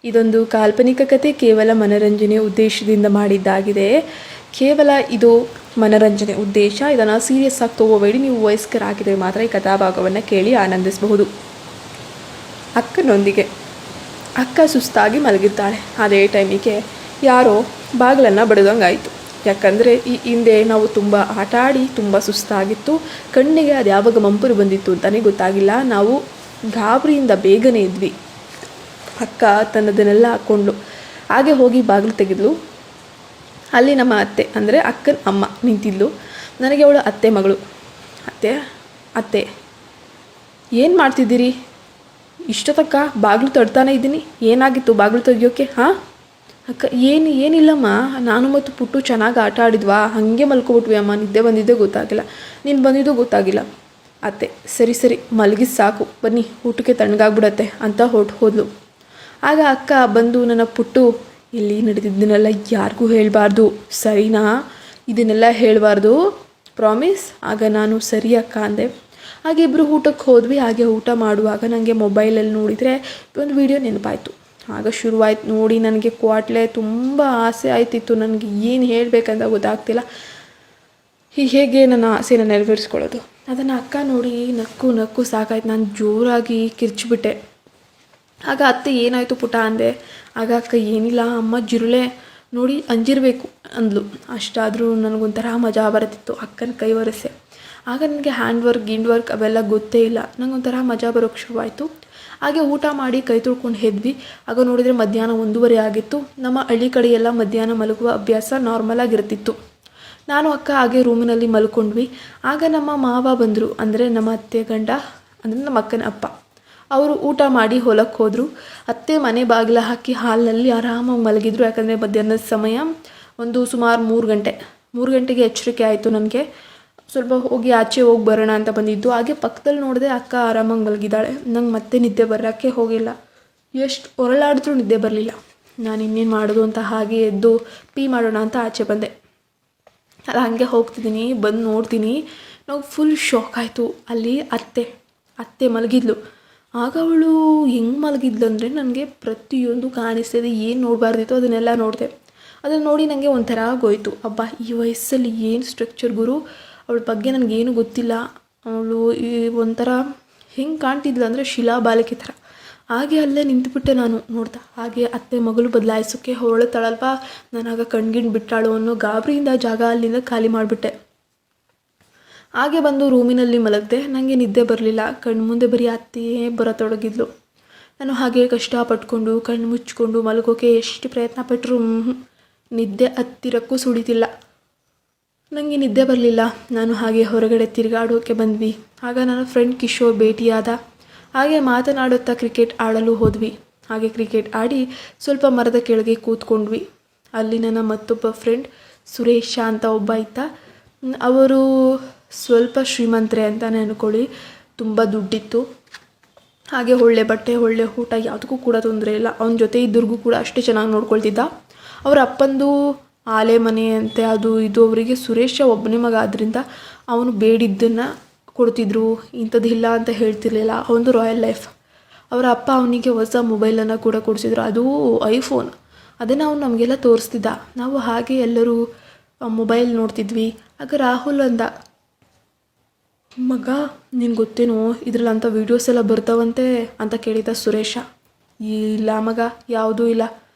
ಇದೊಂದು ಕಾಲ್ಪನಿಕ ಕಥೆ, ಕೇವಲ ಮನರಂಜನೆ ಉದ್ದೇಶದಿಂದ ಮಾಡಿದ್ದಾಗಿದೆ. ಕೇವಲ ಇದು ಮನರಂಜನೆ ಉದ್ದೇಶ. ಇದನ್ನು ಸೀರಿಯಸ್ ಆಗಿ ತಗೋಬೇಡಿ. ನೀವು ವಯಸ್ಕರಾಗಿದ್ದರೆ ಮಾತ್ರ ಈ ಕಥಾಭಾಗವನ್ನು ಕೇಳಿ ಆನಂದಿಸಬಹುದು. ಅಕ್ಕನೊಂದಿಗೆ ಅಕ್ಕ ಸುಸ್ತಾಗಿ ಮಲಗಿದ್ದಾಳೆ. ಅದೇ ಟೈಮಿಗೆ ಯಾರೋ ಬಾಗಿಲನ್ನು ಬಡಿದಂಗಾಯಿತು. ಯಾಕಂದರೆ ಈ ಹಿಂದೆ ನಾವು ತುಂಬ ಆಟ ಆಡಿ ತುಂಬ ಸುಸ್ತಾಗಿತ್ತು. ಕಣ್ಣಿಗೆ ಅದು ಯಾವಾಗ ಮಂಪರು ಬಂದಿತ್ತು ಅಂತಲೇ ಗೊತ್ತಾಗಿಲ್ಲ. ನಾವು ಗಾಬರಿಯಿಂದ ಬೇಗನೆ ಇದ್ವಿ. ಅಕ್ಕ ತನ್ನದನ್ನೆಲ್ಲ ಹಾಕ್ಕೊಂಡ್ಳು. ಹಾಗೆ ಹೋಗಿ ಬಾಗಿಲು ತೆಗೆದ್ಲು. ಅಲ್ಲಿ ನಮ್ಮ ಅತ್ತೆ ಅಂದರೆ ಅಕ್ಕನ ಅಮ್ಮ ನಿಂತಿದ್ಲು. ನನಗೆ ಅವಳು ಅತ್ತೆ ಮಗಳು. ಅತ್ತೆ ಏನು ಮಾಡ್ತಿದ್ದೀರಿ? ಇಷ್ಟೊತ್ತಕ್ಕ ಬಾಗಿಲು ತಡ್ತಾನೆ ಇದ್ದೀನಿ. ಏನಾಗಿತ್ತು ಬಾಗಿಲು ತೆಗಿಯೋಕ್ಕೆ? ಹಾಂ ಅಕ್ಕ, ಏನಿಲ್ಲಮ್ಮ, ನಾನು ಮತ್ತು ಪುಟ್ಟು ಚೆನ್ನಾಗಿ ಆಟ ಆಡಿದ್ವಾ, ಹಾಗೆ ಮಲ್ಕೊಬಿಟ್ವಿ ಅಮ್ಮ. ನಿದ್ದೆ ಬಂದಿದ್ದೇ ಗೊತ್ತಾಗಿಲ್ಲ, ನೀನು ಬಂದಿದ್ದು ಗೊತ್ತಾಗಿಲ್ಲ. ಅತ್ತೆ ಸರಿ ಮಲಗಿದ್ದು ಸಾಕು, ಬನ್ನಿ ಊಟಕ್ಕೆ ತಣ್ಣಗಾಗ್ಬಿಡತ್ತೆ ಅಂತ ಹೋದ್ಲು. ಆಗ ಅಕ್ಕ ಬಂದು ನನ್ನ ಪುಟ್ಟು, ಇಲ್ಲಿ ನಡೆದಿದ್ದನ್ನೆಲ್ಲ ಯಾರಿಗೂ ಹೇಳಬಾರ್ದು, ಸರಿನಾ? ಇದನ್ನೆಲ್ಲ ಹೇಳಬಾರ್ದು, ಪ್ರಾಮಿಸ್? ಆಗ ನಾನು ಸರಿ ಅಕ್ಕ ಅಂದೆ. ಹಾಗೆ ಇಬ್ಬರು ಊಟಕ್ಕೆ ಹೋದ್ವಿ. ಹಾಗೆ ಊಟ ಮಾಡುವಾಗ ನನಗೆ ಮೊಬೈಲಲ್ಲಿ ನೋಡಿದರೆ ಒಂದು ವಿಡಿಯೋ ನೆನಪಾಯಿತು. ಆಗ ಶುರುವಾಯ್ತು ನೋಡಿ. ನನಗೆ ಕ್ವಾಟ್ಲೆ ತುಂಬ ಆಸೆ ಆಯ್ತಿತ್ತು. ನನಗೆ ಏನು ಹೇಳಬೇಕಂತ ಗೊತ್ತಾಗ್ತಿಲ್ಲ. ಹೇಗೆ ನನ್ನ ಆಸೆನ ನೆರವೇರಿಸ್ಕೊಳ್ಳೋದು? ಅದನ್ನು ಅಕ್ಕ ನೋಡಿ ನಕ್ಕು ಸಾಕಾಯ್ತು. ನಾನು ಜೋರಾಗಿ ಕಿರ್ಚಿಬಿಟ್ಟೆ. ಆಗ ಅತ್ತೆ ಏನಾಯಿತು ಪುಟ ಅಂದೆ. ಆಗ ಅಕ್ಕ ಏನಿಲ್ಲ ಅಮ್ಮ ಜಿರುಳೆ ನೋಡಿ ಅಂಜಿರಬೇಕು ಅಂದ್ಲು. ಅಷ್ಟಾದರೂ ನನಗೊಂಥರ ಮಜಾ ಬರುತ್ತಿತ್ತು. ಅಕ್ಕನ ಕೈ ಒರೆಸೆ. ಆಗ ನನಗೆ ಹ್ಯಾಂಡ್ ವರ್ಕ್ ಅವೆಲ್ಲ ಗೊತ್ತೇ ಇಲ್ಲ. ನನಗೊಂಥರ ಮಜಾ ಬರೋಕ್ಕೆ ಶುರುವಾಯಿತು. ಹಾಗೆ ಊಟ ಮಾಡಿ ಕೈ ತೊಳ್ಕೊಂಡು ಎದ್ವಿ. ಆಗ ನೋಡಿದರೆ ಮಧ್ಯಾಹ್ನ 1:30 ಆಗಿತ್ತು. ನಮ್ಮ ಹಳ್ಳಿ ಕಡೆ ಎಲ್ಲ ಮಧ್ಯಾಹ್ನ ಮಲಗುವ ಅಭ್ಯಾಸ ನಾರ್ಮಲಾಗಿರ್ತಿತ್ತು. ನಾನು ಅಕ್ಕ ಹಾಗೆ ರೂಮಿನಲ್ಲಿ ಮಲ್ಕೊಂಡ್ವಿ. ಆಗ ನಮ್ಮ ಮಾವ ಬಂದರು, ಅಂದರೆ ನಮ್ಮ ಅತ್ತೆ ಗಂಡ, ಅಂದರೆ ನಮ್ಮ ಅಕ್ಕನ ಅಪ್ಪ. ಅವರು ಊಟ ಮಾಡಿ ಹೊಲಕ್ಕೆ ಹೋದರು. ಅತ್ತೆ ಮನೆ ಬಾಗಿಲ ಹಾಕಿ ಹಾಲ್ನಲ್ಲಿ ಆರಾಮಾಗಿ ಮಲಗಿದ್ರು. ಯಾಕಂದರೆ ಮಧ್ಯಾಹ್ನದ ಸಮಯ ಸುಮಾರು 3 ಗಂಟೆಗೆ ಎಚ್ಚರಿಕೆ ಆಯಿತು ನನಗೆ. ಸ್ವಲ್ಪ ಆಚೆ ಹೋಗಿ ಬರೋಣ ಅಂತ ಬಂದಿದ್ದು. ಹಾಗೆ ಪಕ್ಕದಲ್ಲಿ ನೋಡಿದೆ ಅಕ್ಕ ಆರಾಮಾಗಿ ಮಲಗಿದ್ದಾಳೆ. ನಂಗೆ ಮತ್ತೆ ನಿದ್ದೆ ಬರೋಕ್ಕೆ ಹೋಗಿಲ್ಲ. ಎಷ್ಟು ಹೊರಳಾಡಿದ್ರೂ ನಿದ್ದೆ ಬರಲಿಲ್ಲ. ನಾನು ಇನ್ನೇನು ಮಾಡೋದು ಅಂತ ಹಾಗೆ ಎದ್ದು ಪೀ ಮಾಡೋಣ ಅಂತ ಆಚೆ ಬಂದೆ. ಅದು ಹಾಗೆ ಹೋಗ್ತಿದ್ದೀನಿ, ಬಂದು ನೋಡ್ತೀನಿ, ನಾವು ಫುಲ್ ಶಾಕ್ ಆಯಿತು. ಅಲ್ಲಿ ಅತ್ತೆ ಮಲಗಿದ್ಲು. ಆಗ ಅವಳು ಹೆಂಗೆ ಮಲಗಿದ್ಲು ಅಂದರೆ ನನಗೆ ಪ್ರತಿಯೊಂದು ಕಾಣಿಸ್ತಿದೆ. ಏನು ನೋಡಬಾರ್ದಿತ್ತು ಅದನ್ನೆಲ್ಲ ನೋಡಿದೆ. ಅದನ್ನು ನೋಡಿ ನನಗೆ ಒಂಥರ ಆಗೋಯ್ತು. ಅಬ್ಬಾ, ಈ ವಯಸ್ಸಲ್ಲಿ ಏನು ಸ್ಟ್ರಕ್ಚರ್ ಗುರು. ಅವಳ ಬಗ್ಗೆ ನನಗೇನು ಗೊತ್ತಿಲ್ಲ. ಅವಳು ಈ ಒಂಥರ ಹೆಂಗೆ ಕಾಣ್ತಿದ್ಲು ಅಂದರೆ ಶಿಲಾಬಾಲಿಕೆ ಥರ. ಹಾಗೆ ಅಲ್ಲೇ ನಿಂತುಬಿಟ್ಟೆ ನಾನು ನೋಡ್ತಾ. ಹಾಗೆ ಅತ್ತೆ ಮಗಳು ಬದಲಾಯಿಸೋಕ್ಕೆ ಹೊರಳ್ತಾಳಲ್ವ, ನಾನಾಗ ಕಣ್ಗಿಣ್ ಬಿಟ್ಟಾಳು ಅನ್ನೋ ಗಾಬರಿಯಿಂದ ಜಾಗ ಅಲ್ಲಿಂದ ಖಾಲಿ ಮಾಡಿಬಿಟ್ಟೆ. ಹಾಗೆ ಬಂದು ರೂಮಿನಲ್ಲಿ ಮಲಗಿದೆ. ನನಗೆ ನಿದ್ದೆ ಬರಲಿಲ್ಲ. ಕಣ್ಣು ಮುಂದೆ ಬರೀ ಅತ್ತೆಯೇ ಬರತೊಡಗಿದ್ಲು. ನಾನು ಹಾಗೆ ಕಷ್ಟಪಟ್ಕೊಂಡು ಕಣ್ಣು ಮುಚ್ಕೊಂಡು ಮಲಗೋಕೆ ಎಷ್ಟು ಪ್ರಯತ್ನ ಪಟ್ಟರು ನಿದ್ದೆ ಹತ್ತಿರಕ್ಕೂ ಸುಳಿತಿಲ್ಲ. ನನಗೆ ನಿದ್ದೆ ಬರಲಿಲ್ಲ. ನಾನು ಹಾಗೆ ಹೊರಗಡೆ ತಿರುಗಾಡೋಕ್ಕೆ ಬಂದ್ವಿ. ಆಗ ನನ್ನ ಫ್ರೆಂಡ್ ಕಿಶೋರ್ ಭೇಟಿಯಾದ. ಹಾಗೆ ಮಾತನಾಡುತ್ತಾ ಕ್ರಿಕೆಟ್ ಆಡಲು ಹೋದ್ವಿ. ಹಾಗೆ ಕ್ರಿಕೆಟ್ ಆಡಿ ಸ್ವಲ್ಪ ಮರದ ಕೆಳಗೆ ಕೂತ್ಕೊಂಡ್ವಿ. ಅಲ್ಲಿ ನನ್ನ ಮತ್ತೊಬ್ಬ ಫ್ರೆಂಡ್ ಸುರೇಶ ಅಂತ ಒಬ್ಬ ಇದ್ದ. ಅವರು ಸ್ವಲ್ಪ ಶ್ರೀಮಂತರೇ ಅಂತಲೇ ಅಂದ್ಕೊಳ್ಳಿ. ತುಂಬ ದುಡ್ಡಿತ್ತು. ಹಾಗೆ ಒಳ್ಳೆ ಬಟ್ಟೆ, ಒಳ್ಳೆ ಊಟ, ಯಾವುದಕ್ಕೂ ಕೂಡ ತೊಂದರೆ ಇಲ್ಲ. ಅವನ ಜೊತೆ ಇದ್ದವ್ರಿಗೂ ಕೂಡ ಅಷ್ಟೇ ಚೆನ್ನಾಗಿ ನೋಡ್ಕೊಳ್ತಿದ್ದ. ಅವರ ಅಪ್ಪಂದು ಆಲೆ ಮನೆ ಅಂತೆ, ಅದು ಇದು. ಅವರಿಗೆ ಸುರೇಶ ಒಬ್ಬನೇ ಮಗ ಆದ್ದರಿಂದ ಅವನು ಬೇಡಿದ್ದನ್ನು ಕೊಡ್ತಿದ್ರು. ಇಂಥದ್ದಿಲ್ಲ ಅಂತ ಹೇಳ್ತಿರ್ಲಿಲ್ಲ. ಅವನದು ರಾಯಲ್ ಲೈಫ್. ಅವರ ಅಪ್ಪ ಅವನಿಗೆ ಹೊಸ ಮೊಬೈಲನ್ನು ಕೂಡ ಕೊಡಿಸಿದ್ರು. ಅದು ಐಫೋನ್. ಅದನ್ನು ಅವನು ನಮಗೆಲ್ಲ ತೋರಿಸ್ತಿದ್ದ. ನಾವು ಹಾಗೆ ಎಲ್ಲರೂ ಮೊಬೈಲ್ ನೋಡ್ತಿದ್ವಿ. ಆಗ ರಾಹುಲ್ ಅಂದ, ಮಗ ನಿನ್ಗೆ ಗೊತ್ತೇನೋ ಇದರಲ್ಲಿ ಅಂಥ ವೀಡಿಯೋಸ್ ಎಲ್ಲ ಬರ್ತಾವಂತೆ ಅಂತ ಕೇಳಿದ ಸುರೇಶ. ಇಲ್ಲ ಮಗ, ಯಾವುದೂ ಇಲ್ಲ,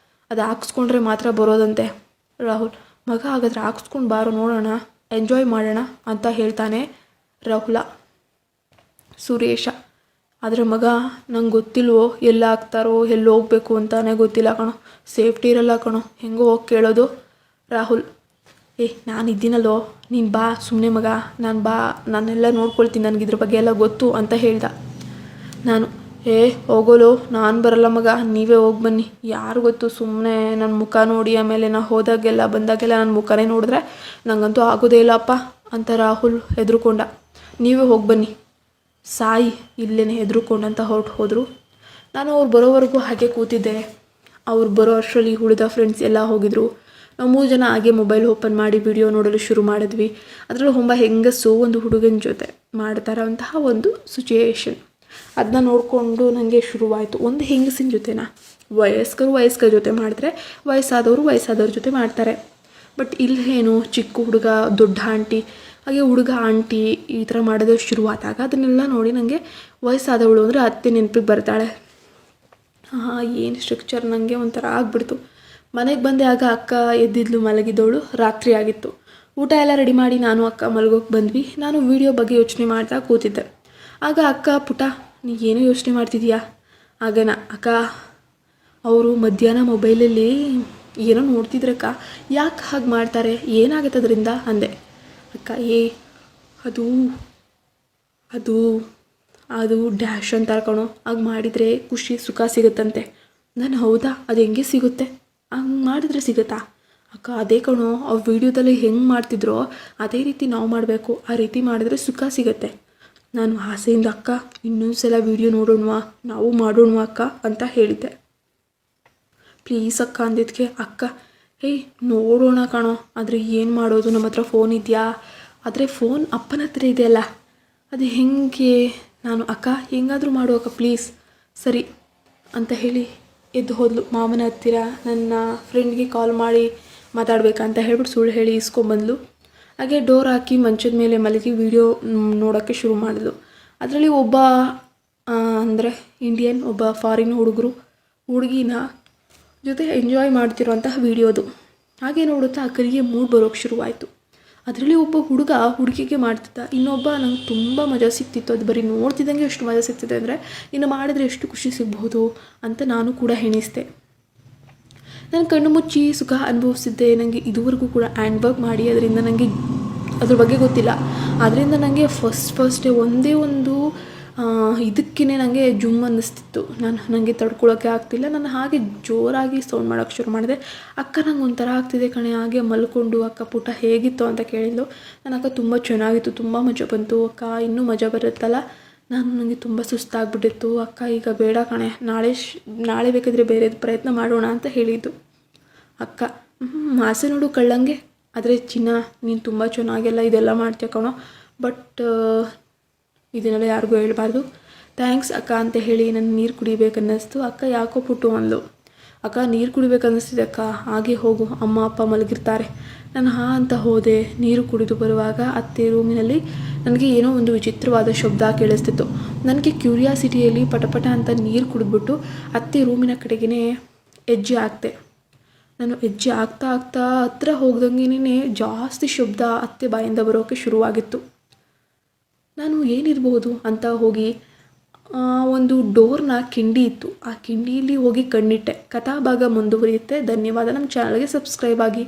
ಅದು ಹಾಕ್ಸ್ಕೊಂಡ್ರೆ ಮಾತ್ರ ಬರೋದಂತೆ. ರಾಹುಲ್, ಮಗ ಹಾಗಾದ್ರೆ ಹಾಕ್ಸ್ಕೊಂಡು ಬಾರೋ ನೋಡೋಣ, ಎಂಜಾಯ್ ಮಾಡೋಣ ಅಂತ ಹೇಳ್ತಾನೆ ರಾಹುಲ. ಸುರೇಶ, ಆದರೆ ಮಗ ನಂಗೆ ಗೊತ್ತಿಲ್ವೋ, ಎಲ್ಲ ಹಾಕ್ತಾರೋ, ಎಲ್ಲಿ ಹೋಗ್ಬೇಕು ಅಂತಾನೆ ಗೊತ್ತಿಲ್ಲ ಕಣೋ, ಸೇಫ್ಟಿ ಇರಲ್ಲ ಕಣೋ, ಹೆಂಗೋ ಹೋಗಿ ಕೇಳೋದು. ರಾಹುಲ್, ನಾನು ಇದ್ದೀನಲ್ಲೋ, ನೀನು ಬಾ ಸುಮ್ಮನೆ ಮಗ, ನಾನೆಲ್ಲ ನೋಡ್ಕೊಳ್ತೀನಿ, ನನಗಿದ್ರ ಬಗ್ಗೆ ಎಲ್ಲ ಗೊತ್ತು ಅಂತ ಹೇಳ್ದ. ನಾನು, ಹೋಗೋಲು, ನಾನು ಬರಲ್ಲ ಮಗ, ನೀವೇ ಹೋಗಿ ಬನ್ನಿ. ಯಾರು ಗೊತ್ತು, ಸುಮ್ಮನೆ ನನ್ನ ಮುಖ ನೋಡಿ ಆಮೇಲೆ ನಾನು ಹೋದಾಗೆಲ್ಲ ಬಂದಾಗೆಲ್ಲ ನನ್ನ ಮುಖನೇ ನೋಡಿದ್ರೆ ನನಗಂತೂ ಆಗೋದೇ ಇಲ್ಲಪ್ಪ ಅಂತ ರಾಹುಲ್ ಹೆದರ್ಕೊಂಡ. ನೀವೇ ಹೋಗಿ ಬನ್ನಿ ಸಾಯಿ ಇಲ್ಲೇನೆ ಹೆದರ್ಕೊಂಡಂತ ಹೋದರು. ನಾನು ಅವ್ರು ಬರೋವರೆಗೂ ಹಾಗೆ ಕೂತಿದ್ದೆ. ಅವ್ರು ಬರೋ ಅಷ್ಟರಲ್ಲಿ ಉಳಿದ ಫ್ರೆಂಡ್ಸ್ ಎಲ್ಲ ಹೋಗಿದ್ರು. ನಾವು 3 ಜನ ಹಾಗೆ ಮೊಬೈಲ್ ಓಪನ್ ಮಾಡಿ ವಿಡಿಯೋ ನೋಡಲು ಶುರು ಮಾಡಿದ್ವಿ. ಅದರಲ್ಲಿ ಒಬ್ಬ ಹೆಂಗಸು ಒಂದು ಹುಡುಗನ ಜೊತೆ ಮಾಡ್ತಾರಂತಹ ಒಂದು ಸಿಚುಯೇಷನ್. ಅದನ್ನ ನೋಡಿಕೊಂಡು ನನಗೆ ಶುರುವಾಯಿತು. ಒಂದು ಹೆಂಗಸಿನ ಜೊತೆನಾ ವಯಸ್ಕರು ವಯಸ್ಕರ ಜೊತೆ ಮಾಡಿದ್ರೆ ವಯಸ್ಸಾದವರು ವಯಸ್ಸಾದವ್ರ ಜೊತೆ ಮಾಡ್ತಾರೆ. ಬಟ್ ಇಲ್ಲೇನು ಚಿಕ್ಕ ಹುಡುಗ ದೊಡ್ಡ ಆಂಟಿ ಹಾಗೆ ಹುಡುಗ ಆಂಟಿ ಈ ಥರ ಮಾಡೋದು ಶುರುವಾದಾಗ ಅದನ್ನೆಲ್ಲ ನೋಡಿ ನನಗೆ ವಯಸ್ಸಾದವಳು ಅಂದರೆ ಅತ್ತೆ ನೆನಪಿಗೆ ಬರ್ತಾಳೆ. ಏನು ಸ್ಟ್ರಕ್ಚರ್ ನನಗೆ ಒಂಥರ ಆಗ್ಬಿಡ್ತು. ಮನೆಗೆ ಬಂದೆ ಆಗ ಅಕ್ಕ ಎದ್ದಿದ್ಲು, ಮಲಗಿದ್ದವಳು. ರಾತ್ರಿ ಆಗಿತ್ತು. ಊಟ ಎಲ್ಲ ರೆಡಿ ಮಾಡಿ ನಾನು ಅಕ್ಕ ಮಲಗೋಕೆ ಬಂದ್ವಿ. ನಾನು ವೀಡಿಯೋ ಬಗ್ಗೆ ಯೋಚನೆ ಮಾಡ್ತಾ ಕೂತಿದ್ದೆ. ಆಗ ಅಕ್ಕ, ಪುಟ ನೀ ಏನೋ ಯೋಚನೆ ಮಾಡ್ತಿದ್ದೀಯಾ? ಆಗನ ಅಕ್ಕ ಅವರು ಮಧ್ಯಾಹ್ನ ಮೊಬೈಲಲ್ಲಿ ಏನೋ ನೋಡ್ತಿದ್ರಕ್ಕ, ಯಾಕೆ ಹಾಗೆ ಮಾಡ್ತಾರೆ, ಏನಾಗುತ್ತೆ ಅದರಿಂದ ಅಂದೆ. ಅಕ್ಕ ಅದು ಅದು ಅದು ಡ್ಯಾಶ್ ಅಂತಾರೆ ಕಣೋ, ಹಾಗೆ ಮಾಡಿದರೆ ಖುಷಿ ಸುಖ ಸಿಗುತ್ತಂತೆ. ನಾನು ಹೌದಾ, ಅದು ಹೆಂಗೆ ಸಿಗುತ್ತೆ, ಹಂಗೆ ಮಾಡಿದ್ರೆ ಸಿಗುತ್ತಾ? ಅಕ್ಕ ಅದೇ ಕಣೋ, ಆ ವಿಡಿಯೋದಲ್ಲಿ ಹೆಂಗೆ ಮಾಡ್ತಿದ್ರೋ ಅದೇ ರೀತಿ ನಾವು ಮಾಡಬೇಕು, ಆ ರೀತಿ ಮಾಡಿದ್ರೆ ಸುಖ ಸಿಗುತ್ತೆ. ನಾನು ಆಸೆಯಿಂದ ಅಕ್ಕ ಇನ್ನೊಂದು ಸಲ ವೀಡಿಯೋ ನೋಡೋಣವಾ, ನಾವು ಮಾಡೋಣವಾ ಅಕ್ಕ ಅಂತ ಹೇಳಿದ್ದೆ. ಪ್ಲೀಸ್ ಅಕ್ಕ ಅಂದಿದ್ದಕ್ಕೆ ಅಕ್ಕ ನೋಡೋಣ ಕಣೋ, ಆದರೆ ಏನು ಮಾಡೋದು, ನಮ್ಮ ಹತ್ರ ಫೋನ್ ಇದೆಯಾ? ಆದರೆ ಫೋನ್ ಅಪ್ಪನ ಹತ್ರ ಇದೆಯಲ್ಲ, ಅದು ಹೆಂಗೆ? ನಾನು ಅಕ್ಕ ಹೆಂಗಾದರೂ ಮಾಡು ಅಕ್ಕ ಪ್ಲೀಸ್, ಸರಿ ಅಂತ ಹೇಳಿ ಎದ್ದು ಹೋದ್ಲು. ಮಾಮನ ಹತ್ತಿರ ನನ್ನ ಫ್ರೆಂಡ್ಗೆ ಕಾಲ್ ಮಾಡಿ ಮಾತಾಡಬೇಕಂತ ಹೇಳ್ಬಿಟ್ಟು ಸುಳ್ಳು ಹೇಳಿ ಇಸ್ಕೊಂಬಂದ್ಲು. ಹಾಗೆ ಡೋರ್ ಹಾಕಿ ಮಂಚದ ಮೇಲೆ ಮಲಗಿ ವೀಡಿಯೋ ನೋಡೋಕ್ಕೆ ಶುರು ಮಾಡಿದ್ಲು. ಅದರಲ್ಲಿ ಒಬ್ಬ ಅಂದರೆ ಇಂಡಿಯನ್, ಒಬ್ಬ ಫಾರಿನ್ ಹುಡುಗಿನ ಜೊತೆ ಎಂಜಾಯ್ ಮಾಡ್ತಿರೋಂತಹ ವೀಡಿಯೋದು. ಹಾಗೆ ನೋಡುತ್ತಾ ಅಕ್ಕನಿಗೆ ಮೂಡ್ ಬರೋಕ್ಕೆ ಶುರುವಾಯಿತು. ಅದರಲ್ಲಿ ಒಬ್ಬ ಹುಡುಗ ಹುಡುಗಿಗೆ ಮಾಡ್ತಿದ್ದ, ಇನ್ನೊಬ್ಬ ನಂಗೆ ತುಂಬ ಮಜಾ ಸಿಗ್ತಿತ್ತು. ಅದು ಬರೀ ನೋಡ್ತಿದ್ದಂಗೆ ಎಷ್ಟು ಮಜಾ ಸಿಗ್ತಿದೆ ಅಂದರೆ ಇನ್ನು ಮಾಡಿದ್ರೆ ಎಷ್ಟು ಖುಷಿ ಸಿಗ್ಬಹುದು ಅಂತ ನಾನು ಕೂಡ ಎಣಿಸ್ದೆ. ನಾನು ಕಣ್ಣು ಮುಚ್ಚಿ ಸುಖ ಅನುಭವಿಸಿದ್ದೆ. ನನಗೆ ಇದುವರೆಗೂ ಕೂಡ ಹ್ಯಾಂಡ್ ವರ್ಕ್ ಮಾಡಿ ಅದರಿಂದ ನನಗೆ ಅದ್ರ ಬಗ್ಗೆ ಗೊತ್ತಿಲ್ಲ. ಅದರಿಂದ ನನಗೆ ಫಸ್ಟೇ ಒಂದೇ ಒಂದು ಇದಕ್ಕೇ ನನಗೆ ಜುಮ್ ಅನ್ನಿಸ್ತಿತ್ತು. ನನಗೆ ತಡ್ಕೊಳ್ಳೋಕ್ಕೆ ಆಗ್ತಿಲ್ಲ. ನಾನು ಹಾಗೆ ಜೋರಾಗಿ ಸೌಂಡ್ ಮಾಡೋಕ್ಕೆ ಶುರು ಮಾಡಿದೆ. ಅಕ್ಕ ನಂಗೆ ಒಂಥರ ಆಗ್ತಿದೆ ಕಣೆ. ಹಾಗೆ ಮಲ್ಕೊಂಡು ಅಕ್ಕ ಪುಟ ಹೇಗಿತ್ತು ಅಂತ ಕೇಳಿದ್ಲು. ನನ್ನ ಅಕ್ಕ ತುಂಬ ಚೆನ್ನಾಗಿತ್ತು, ತುಂಬ ಮಜಾ ಬಂತು ಅಕ್ಕ, ಇನ್ನೂ ಮಜಾ ಬರುತ್ತಲ್ಲ. ನನಗೆ ತುಂಬ ಸುಸ್ತಾಗ್ಬಿಟ್ಟಿತ್ತು ಅಕ್ಕ, ಈಗ ಬೇಡ ಕಣೆ, ನಾಳೆ ಬೇಕಾದರೆ ಬೇರೆ ಪ್ರಯತ್ನ ಮಾಡೋಣ ಅಂತ ಹೇಳಿದ್ದು. ಅಕ್ಕ ಆಸೆ ನೋಡು ಕಳ್ಳಂಗೆ, ಆದರೆ ಚಿನ್ನ ನೀನು ತುಂಬ ಚೆನ್ನಾಗೆಲ್ಲ ಇದೆಲ್ಲ ಮಾಡ್ತೀಯ ಕಣೋ, ಬಟ್ ಇದನ್ನೆಲ್ಲ ಯಾರಿಗೂ ಹೇಳ್ಬಾರ್ದು. ಥ್ಯಾಂಕ್ಸ್ ಅಕ್ಕ ಅಂತ ಹೇಳಿ ನಾನು ನೀರು ಕುಡಿಬೇಕನ್ನಿಸ್ತು. ಅಕ್ಕ ಯಾಕೋ ಪುಟ್ಟು ಅಂದ್ಲು. ಅಕ್ಕ ನೀರು ಕುಡಿಬೇಕನ್ನಿಸ್ತಿದೆ ಅಕ್ಕ, ಹಾಗೆ ಹೋಗು, ಅಮ್ಮ ಅಪ್ಪ ಮಲಗಿರ್ತಾರೆ. ನಾನು ಅಂತ ಹೋದೆ. ನೀರು ಕುಡಿದು ಬರುವಾಗ ಅತ್ತೆ ರೂಮಿನಲ್ಲಿ ನನಗೆ ಏನೋ ಒಂದು ವಿಚಿತ್ರವಾದ ಶಬ್ದ ಕೇಳಿಸ್ತಿತ್ತು. ನನಗೆ ಕ್ಯೂರಿಯಾಸಿಟಿಯಲ್ಲಿ ಪಟಪಟ ಅಂತ ನೀರು ಕುಡಿದ್ಬಿಟ್ಟು ಅತ್ತೆ ರೂಮಿನ ಕಡೆಗೇ ಹೆಜ್ಜೆ ಹಾಕ್ತೆ. ನಾನು ಹೆಜ್ಜೆ ಆಗ್ತಾ ಹತ್ರ ಹೋಗ್ದಂಗೆ ಜಾಸ್ತಿ ಶಬ್ದ ಅತ್ತೆ ಬಾಯಿಂದ ಬರೋಕ್ಕೆ ಶುರುವಾಗಿತ್ತು. ನಾನು ಏನಿರಬಹುದು ಅಂತ ಹೋಗಿ ಒಂದು ಡೋರ್ನ ಕಿಂಡಿ ಇತ್ತು, ಆ ಕಿಂಡಿಯಲ್ಲಿ ಹೋಗಿ ಕಣ್ಣಿಟ್ಟೆ. ಕಥಾಭಾಗ ಮುಂದುವರಿಯುತ್ತೆ. ಧನ್ಯವಾದ. ನಮ್ಮ ಚಾನಲ್ಗೆ ಸಬ್ಸ್ಕ್ರೈಬ್ ಆಗಿ.